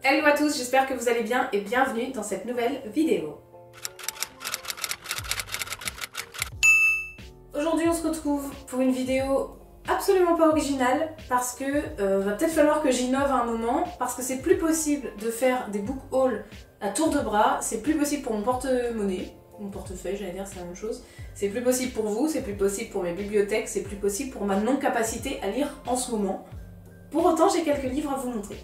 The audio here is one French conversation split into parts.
Hello à tous, j'espère que vous allez bien et bienvenue dans cette nouvelle vidéo. Aujourd'hui on se retrouve pour une vidéo absolument pas originale parce que va peut-être falloir que j'innove à un moment parce que c'est plus possible de faire des book hauls à tour de bras, c'est plus possible pour mon porte-monnaie, mon portefeuille j'allais dire c'est la même chose, c'est plus possible pour vous, c'est plus possible pour mes bibliothèques, c'est plus possible pour ma non-capacité à lire en ce moment. Pour autant j'ai quelques livres à vous montrer.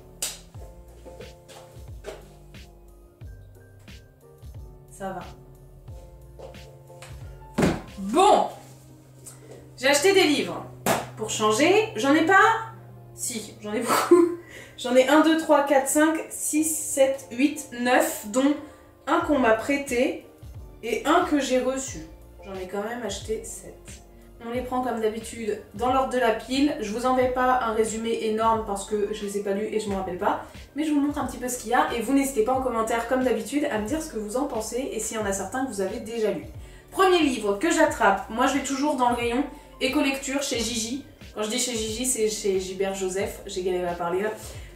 Ça va. Bon, j'ai acheté des livres. Pour changer, j'en ai pas... Si, j'en ai beaucoup. J'en ai 1, 2, 3, 4, 5, 6, 7, 8, 9, dont un qu'on m'a prêté et un que j'ai reçu. J'en ai quand même acheté 7. On les prend comme d'habitude dans l'ordre de la pile. Je vous enverrai pas un résumé énorme parce que je les ai pas lus et je me rappelle pas. Mais je vous montre un petit peu ce qu'il y a et vous n'hésitez pas en commentaire comme d'habitude à me dire ce que vous en pensez et s'il y en a certains que vous avez déjà lus. Premier livre que j'attrape, moi je vais toujours dans le rayon éco-lecture chez Gigi. Quand je dis chez Gigi, c'est chez Gilbert Joseph, j'ai galéré à parler là.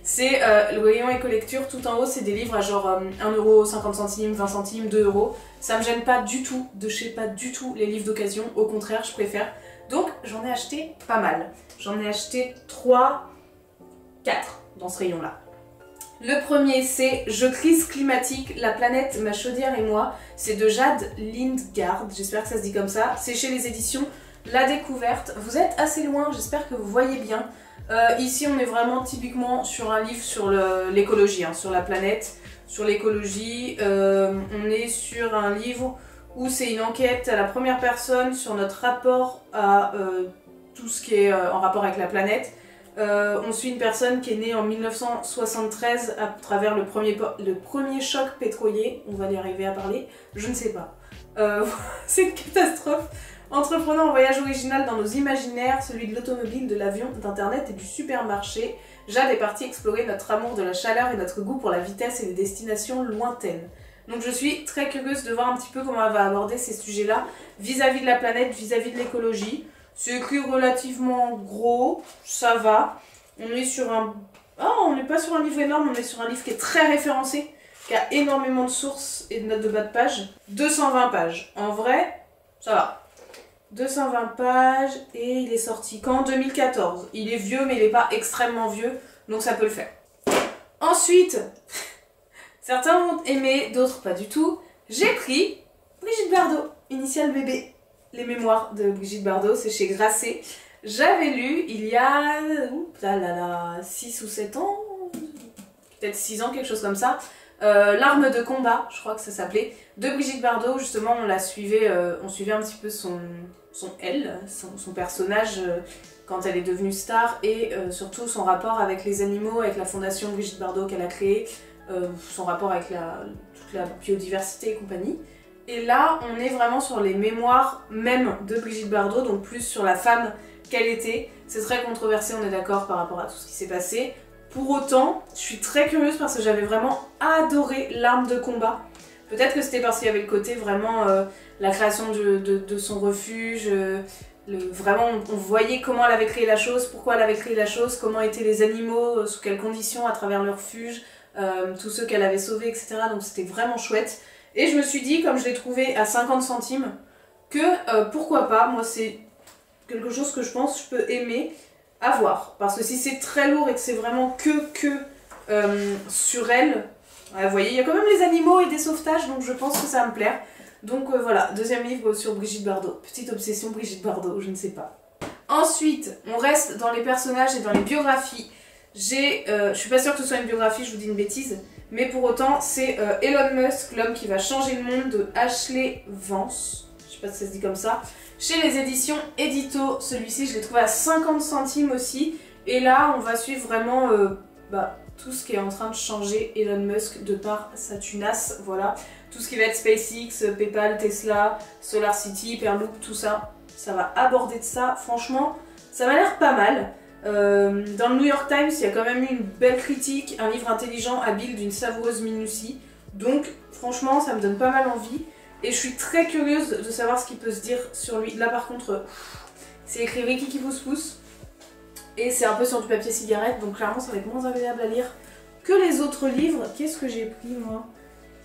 C'est le rayon éco-lecture, tout en haut c'est des livres à genre 1€, 50 centimes, 20 centimes, 2€. Ça me gêne pas du tout de chez pas du tout les livres d'occasion, au contraire je préfère. Donc j'en ai acheté pas mal. J'en ai acheté 3, 4 dans ce rayon là. Le premier c'est Je crise climatique, la planète, ma chaudière et moi. C'est de Jade Lindgaard, j'espère que ça se dit comme ça. C'est chez les éditions La Découverte. Vous êtes assez loin, j'espère que vous voyez bien. Ici on est vraiment typiquement sur un livre sur l'écologie, sur la planète, sur l'écologie. On est sur un livre où c'est une enquête à la première personne sur notre rapport à tout ce qui est en rapport avec la planète. On suit une personne qui est née en 1973 à travers le premier choc pétrolier. On va y arriver à parler, je ne sais pas. C'est une catastrophe. Entreprenant un voyage original dans nos imaginaires, celui de l'automobile, de l'avion, d'internet et du supermarché, Jade est partie explorer notre amour de la chaleur et notre goût pour la vitesse et les destinations lointaines. Donc je suis très curieuse de voir un petit peu comment elle va aborder ces sujets-là vis-à-vis de la planète, vis-à-vis de l'écologie. C'est écrit relativement gros, ça va. On est sur un... Oh, on n'est pas sur un livre énorme, on est sur un livre qui est très référencé, qui a énormément de sources et de notes de bas de page. 220 pages. En vrai, ça va. 220 pages et il est sorti quand? 2014. Il est vieux mais il n'est pas extrêmement vieux, donc ça peut le faire. Ensuite, certains vont aimer, d'autres pas du tout. J'ai pris Brigitte Bardot, Initial bébé. Les mémoires de Brigitte Bardot, c'est chez Grasset. J'avais lu il y a 6 ou 7 ans, peut-être 6 ans, quelque chose comme ça. L'arme de combat, je crois que ça s'appelait, de Brigitte Bardot. Justement, on la suivait, on suivait un petit peu son personnage quand elle est devenue star et surtout son rapport avec les animaux, avec la fondation Brigitte Bardot qu'elle a créée, son rapport avec toute la biodiversité et compagnie. Et là, on est vraiment sur les mémoires même de Brigitte Bardot, donc plus sur la femme qu'elle était. C'est très controversé, on est d'accord, par rapport à tout ce qui s'est passé. Pour autant, je suis très curieuse parce que j'avais vraiment adoré l'arme de combat. Peut-être que c'était parce qu'il y avait le côté vraiment la création de son refuge. Vraiment, on voyait comment elle avait créé la chose, pourquoi elle avait créé la chose, comment étaient les animaux, sous quelles conditions à travers le refuge, tous ceux qu'elle avait sauvés, etc. Donc c'était vraiment chouette. Et je me suis dit, comme je l'ai trouvé à 50 centimes, que pourquoi pas, moi c'est quelque chose que je pense que je peux aimer. À voir, parce que si c'est très lourd et que c'est vraiment que sur elle, vous voyez, il y a quand même les animaux et des sauvetages, donc je pense que ça va me plaire. Donc voilà, deuxième livre sur Brigitte Bardot. Petite obsession Brigitte Bardot, je ne sais pas. Ensuite, on reste dans les personnages et dans les biographies. Je suis pas sûre que ce soit une biographie, je vous dis une bêtise, mais pour autant, c'est Elon Musk, l'homme qui va changer le monde, de Ashley Vance. Je sais pas si ça se dit comme ça. Chez les éditions Édito, celui-ci je l'ai trouvé à 50 centimes aussi. Et là on va suivre vraiment tout ce qui est en train de changer Elon Musk de par sa tunasse, voilà. Tout ce qui va être SpaceX, PayPal, Tesla, SolarCity, Hyperloop, tout ça. Ça va aborder de ça, franchement ça m'a l'air pas mal. Dans le New York Times il y a quand même eu une belle critique, un livre intelligent, habile, d'une savoureuse minutie. Donc franchement ça me donne pas mal envie. Et je suis très curieuse de savoir ce qu'il peut se dire sur lui. Là par contre, c'est écrit Ricky qui pousse pousse. Et c'est un peu sur du papier cigarette, donc clairement ça va être moins agréable à lire que les autres livres. Qu'est-ce que j'ai pris moi?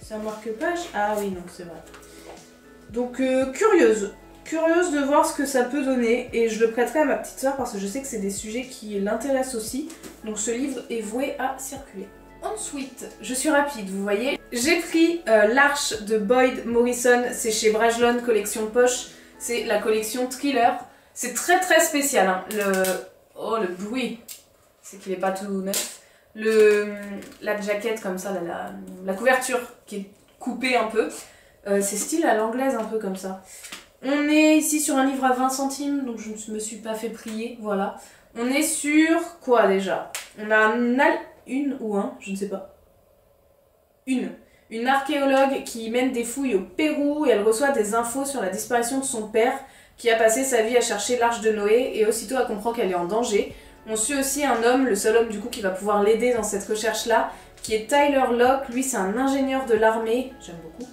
C'est un marque-page? Ah oui, non, c'est vrai. Donc curieuse de voir ce que ça peut donner et je le prêterai à ma petite soeur parce que je sais que c'est des sujets qui l'intéressent aussi. Donc ce livre est voué à circuler. Ensuite, je suis rapide, vous voyez. J'ai pris l'Arche de Boyd Morrison, c'est chez Brajlon, collection poche. C'est la collection Thriller. C'est très très spécial, hein. Oh, le bruit, c'est qu'il n'est pas tout neuf. La jaquette comme ça, la couverture qui est coupée un peu. C'est style à l'anglaise un peu comme ça. On est ici sur un livre à 20 centimes, donc je ne me suis pas fait prier, voilà. On est sur quoi déjà? On a une ou un, je ne sais pas. Une archéologue qui mène des fouilles au Pérou et elle reçoit des infos sur la disparition de son père qui a passé sa vie à chercher l'arche de Noé et aussitôt elle comprend qu'elle est en danger. On suit aussi un homme, le seul homme du coup qui va pouvoir l'aider dans cette recherche-là, qui est Tyler Locke. Lui c'est un ingénieur de l'armée, j'aime beaucoup.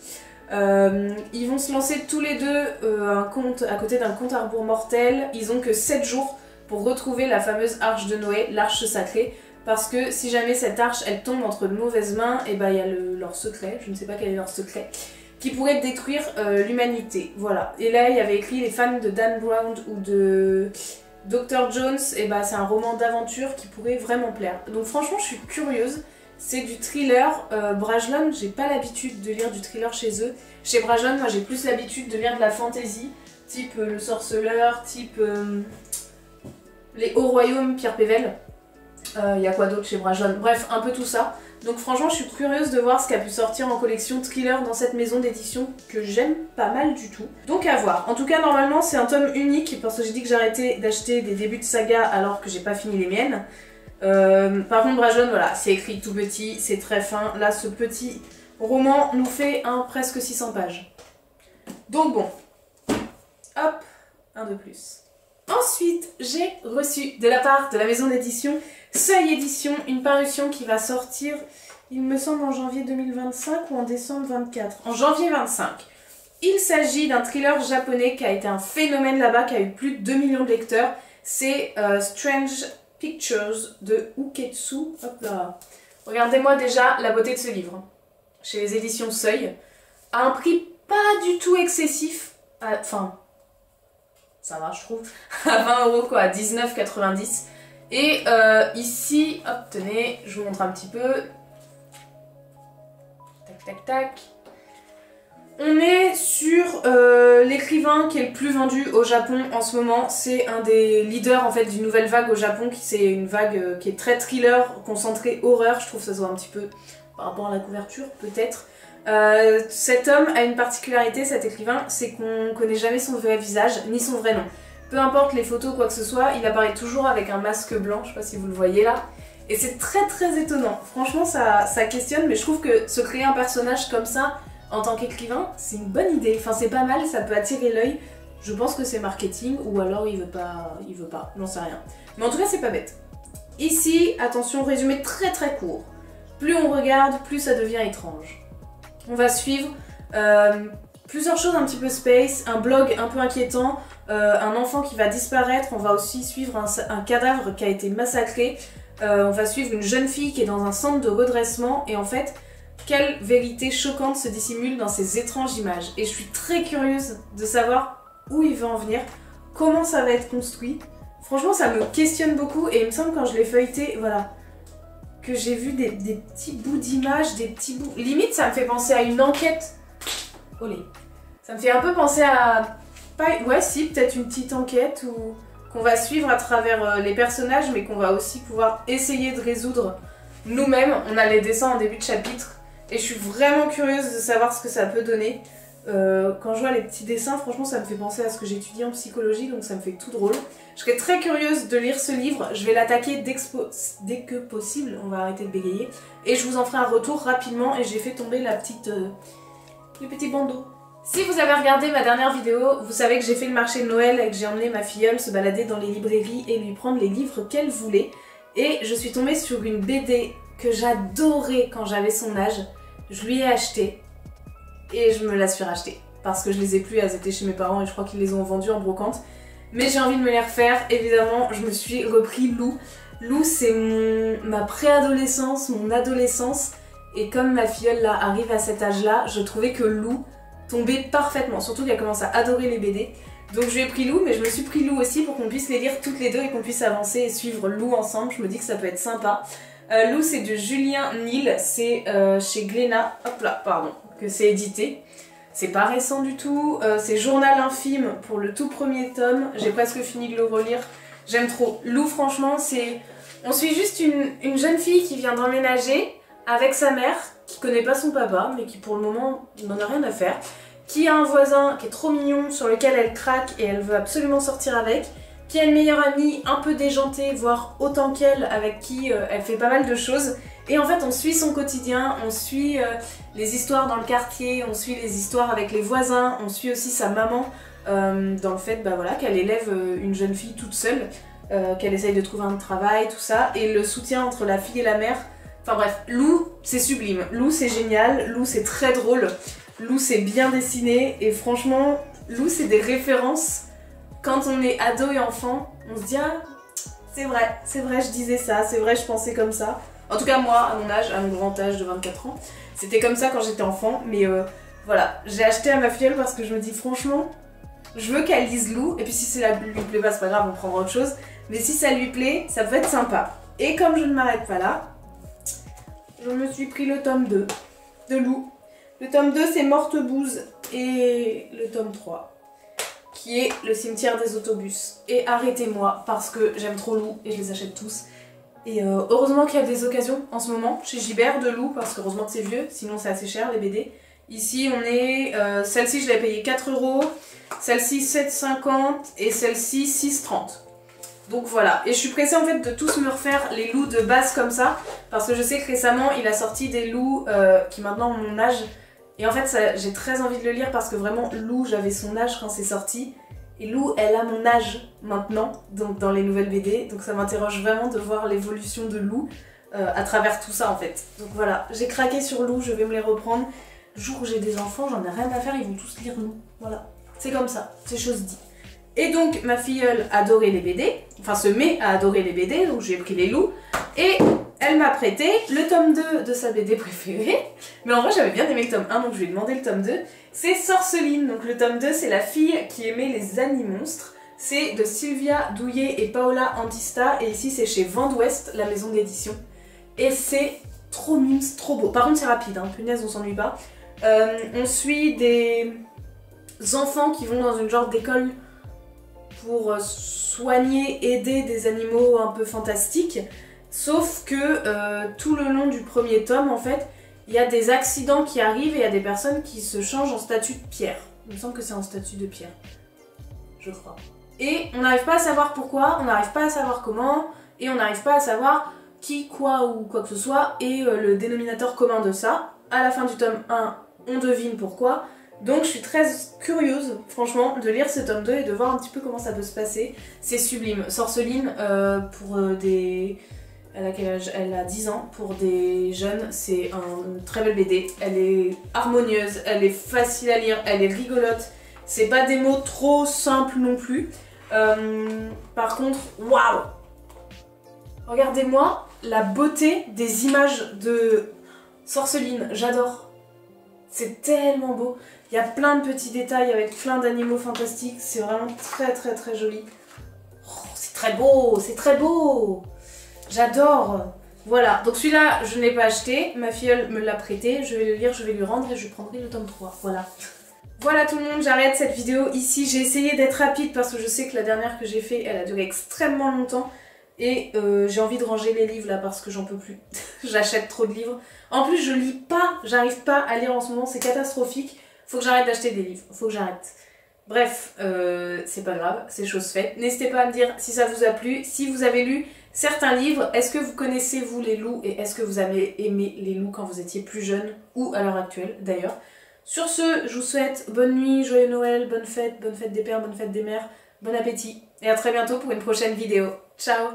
Ils vont se lancer tous les deux à côté d'un compte à rebours mortel. Ils ont que 7 jours pour retrouver la fameuse arche de Noé, l'arche sacrée. Parce que si jamais cette arche elle tombe entre de mauvaises mains, et ben il y a leur secret, je ne sais pas quel est leur secret, qui pourrait détruire l'humanité. Voilà. Et là il y avait écrit les fans de Dan Brown ou de Dr. Jones, et ben c'est un roman d'aventure qui pourrait vraiment plaire. Donc franchement je suis curieuse. C'est du thriller. Brajlon, j'ai pas l'habitude de lire du thriller chez eux. Chez Brajlon, moi j'ai plus l'habitude de lire de la fantasy, type Le Sorceleur, type Les Hauts Royaumes, Pierre Pével. Y a quoi d'autre chez Brajlon? Bref, un peu tout ça. Donc franchement, je suis curieuse de voir ce qui a pu sortir en collection thriller dans cette maison d'édition que j'aime pas mal du tout. Donc à voir. En tout cas, normalement, c'est un tome unique parce que j'ai dit que j'arrêtais d'acheter des débuts de saga alors que j'ai pas fini les miennes. Par contre Brajlon, voilà, c'est écrit tout petit, c'est très fin. Là ce petit roman nous fait presque 600 pages. Donc bon, hop, un de plus. Ensuite j'ai reçu de la part de la maison d'édition Seuil Édition une parution qui va sortir, il me semble en janvier 2025 ou en décembre 24. En janvier 25. Il s'agit d'un thriller japonais qui a été un phénomène là-bas, qui a eu plus de 2 millions de lecteurs. C'est Strange Pictures de Uketsu. Hop là. Regardez-moi déjà la beauté de ce livre. Chez les éditions Seuil. À un prix pas du tout excessif. Enfin, ça va je trouve. À 20 € quoi, à 19,90 €. Et ici, hop, tenez, je vous montre un petit peu. Tac, tac, tac. On est sur l'écrivain qui est le plus vendu au Japon en ce moment. C'est un des leaders en fait d'une nouvelle vague au Japon. C'est une vague qui est très thriller, concentrée horreur. Je trouve que ça se voit un petit peu par rapport à la couverture peut-être. Cet homme a une particularité, cet écrivain, c'est qu'on connaît jamais son vrai visage ni son vrai nom. Peu importe les photos ou quoi que ce soit, il apparaît toujours avec un masque blanc, je sais pas si vous le voyez là. Et c'est très très étonnant. Franchement ça questionne, mais je trouve que se créer un personnage comme ça en tant qu'écrivain, c'est une bonne idée. Enfin c'est pas mal, ça peut attirer l'œil. Je pense que c'est marketing ou alors il veut pas, j'en sais rien. Mais en tout cas c'est pas bête. Ici, attention, résumé très très court. Plus on regarde, plus ça devient étrange. On va suivre plusieurs choses un petit peu space, un blog un peu inquiétant, un enfant qui va disparaître, on va aussi suivre un cadavre qui a été massacré, on va suivre une jeune fille qui est dans un centre de redressement et en fait, quelle vérité choquante se dissimule dans ces étranges images. Et je suis très curieuse de savoir où il veut en venir, comment ça va être construit. Franchement, ça me questionne beaucoup et il me semble quand je l'ai feuilleté, voilà, que j'ai vu des petits bouts d'images, des petits bouts... Limite, ça me fait penser à une enquête. Olé. Ça me fait un peu penser à... Ouais, si, peut-être une petite enquête qu'on va suivre à travers les personnages, mais qu'on va aussi pouvoir essayer de résoudre nous-mêmes. On a les dessins en début de chapitre. Et je suis vraiment curieuse de savoir ce que ça peut donner. Quand je vois les petits dessins, franchement, ça me fait penser à ce que j'étudie en psychologie, donc ça me fait tout drôle. Je serais très curieuse de lire ce livre. Je vais l'attaquer dès que possible. On va arrêter de bégayer. Et je vous en ferai un retour rapidement. Et j'ai fait tomber le petit bandeau. Si vous avez regardé ma dernière vidéo, vous savez que j'ai fait le marché de Noël et que j'ai emmené ma filleule se balader dans les librairies et lui prendre les livres qu'elle voulait. Et je suis tombée sur une BD que j'adorais quand j'avais son âge. Je lui ai acheté et je me la suis rachetée parce que je les ai plus, elles étaient chez mes parents et je crois qu'ils les ont vendues en brocante. Mais j'ai envie de me les refaire, évidemment je me suis repris Lou. Lou, c'est ma préadolescence, mon adolescence. Et comme ma filleule là arrive à cet âge-là, je trouvais que Lou tombait parfaitement. Surtout qu'elle commence à adorer les BD. Donc je lui ai pris Lou, mais je me suis pris Lou aussi pour qu'on puisse les lire toutes les deux et qu'on puisse avancer et suivre Lou ensemble. Je me dis que ça peut être sympa. Lou, c'est de Julien Nil, c'est chez Glénat, hop là, pardon, que c'est édité. C'est pas récent du tout, c'est Journal infime pour le tout premier tome. J'ai presque fini de le relire. J'aime trop. Lou, franchement, c'est... On suit juste une jeune fille qui vient d'emménager avec sa mère, qui connaît pas son papa, mais qui pour le moment n'en a rien à faire, qui a un voisin qui est trop mignon, sur lequel elle craque et elle veut absolument sortir avec, qui a une meilleure amie un peu déjantée, voire autant qu'elle, avec qui elle fait pas mal de choses. Et en fait, on suit son quotidien, on suit les histoires dans le quartier, on suit les histoires avec les voisins, on suit aussi sa maman dans le fait voilà, qu'elle élève une jeune fille toute seule, qu'elle essaye de trouver un travail, tout ça, et le soutien entre la fille et la mère. Enfin bref, Lou, c'est sublime. Lou, c'est génial. Lou, c'est très drôle. Lou, c'est bien dessiné. Et franchement, Lou, c'est des références. Quand on est ado et enfant, on se dit « Ah, c'est vrai, je disais ça, c'est vrai, je pensais comme ça. » En tout cas, moi, à mon âge, à mon grand âge de 24 ans, c'était comme ça quand j'étais enfant. Mais voilà, j'ai acheté à ma filleule parce que je me dis franchement, je veux qu'elle lise Lou. Et puis si ça lui plaît pas, c'est pas grave, on prendra autre chose. Mais si ça lui plaît, ça peut être sympa. Et comme je ne m'arrête pas là, je me suis pris le tome 2 de Lou. Le tome 2, c'est Morte Bouse. Et le tome 3, qui est Le cimetière des autobus. Et arrêtez-moi, parce que j'aime trop Lou et je les achète tous. Et heureusement qu'il y a des occasions en ce moment chez Gibert de Lou, parce que heureusement que c'est vieux, sinon c'est assez cher les BD. Ici on est, celle-ci je l'ai payée 4 €, celle-ci 7,50 et celle-ci 6,30. Donc voilà, et je suis pressée en fait de tous me refaire les Lou de base comme ça, parce que je sais que récemment il a sorti des Lou qui maintenant ont mon âge. Et en fait j'ai très envie de le lire parce que vraiment Lou, j'avais son âge quand c'est sorti. Et Lou, elle a mon âge maintenant, donc dans les nouvelles BD, donc ça m'interroge vraiment de voir l'évolution de Lou à travers tout ça en fait. Donc voilà, j'ai craqué sur Lou, je vais me les reprendre. Le jour où j'ai des enfants, j'en ai rien à faire, ils vont tous lire Lou. Voilà, c'est comme ça, c'est chose dit. Et donc ma filleule adorait les BD, enfin se met à adorer les BD, donc j'ai pris les Lou. Et elle m'a prêté le tome 2 de sa BD préférée. Mais en vrai j'avais bien aimé le tome 1, donc je lui ai demandé le tome 2. C'est Sorceline, donc le tome 2 c'est la fille qui aimait les animonstres. C'est de Sylvia Douillet et Paola Antista, et ici c'est chez Vent d'Ouest, la maison d'édition. Et c'est trop mimes, trop beau. Par contre c'est rapide, hein, punaise on s'ennuie pas. On suit des enfants qui vont dans une genre d'école pour soigner, aider des animaux un peu fantastiques. Sauf que tout le long du premier tome, en fait, il y a des accidents qui arrivent et il y a des personnes qui se changent en statue de pierre. Il me semble que c'est en statue de pierre. Je crois. Et on n'arrive pas à savoir pourquoi, on n'arrive pas à savoir comment, et on n'arrive pas à savoir qui, quoi ou quoi que ce soit, et le dénominateur commun de ça. À la fin du tome 1, on devine pourquoi. Donc je suis très curieuse, franchement, de lire ce tome 2 et de voir un petit peu comment ça peut se passer. C'est sublime. Sorceline, pour des... Elle a quel âge? Elle a 10 ans. Pour des jeunes, c'est une très belle BD. Elle est harmonieuse, elle est facile à lire, elle est rigolote. C'est pas des mots trop simples non plus. Par contre, waouh! Regardez-moi la beauté des images de Sorceline, j'adore. C'est tellement beau. Il y a plein de petits détails avec plein d'animaux fantastiques. C'est vraiment très très très joli. Oh, c'est très beau, c'est très beau. J'adore. Voilà, donc celui-là, je ne l'ai pas acheté. Ma filleule me l'a prêté. Je vais le lire, je vais lui rendre et je prendrai le tome 3. Voilà. Voilà tout le monde, j'arrête cette vidéo ici. J'ai essayé d'être rapide parce que je sais que la dernière que j'ai fait, elle a duré extrêmement longtemps. Et j'ai envie de ranger les livres là parce que j'en peux plus. J'achète trop de livres. En plus je lis pas, j'arrive pas à lire en ce moment, c'est catastrophique. Faut que j'arrête d'acheter des livres, faut que j'arrête. Bref, c'est pas grave, c'est chose faite. N'hésitez pas à me dire si ça vous a plu, si vous avez lu certains livres. Est-ce que vous connaissez vous les Lou et est-ce que vous avez aimé les Lou quand vous étiez plus jeune ou à l'heure actuelle d'ailleurs. Sur ce, je vous souhaite bonne nuit, joyeux Noël, bonne fête des pères, bonne fête des mères, bon appétit et à très bientôt pour une prochaine vidéo. Ciao!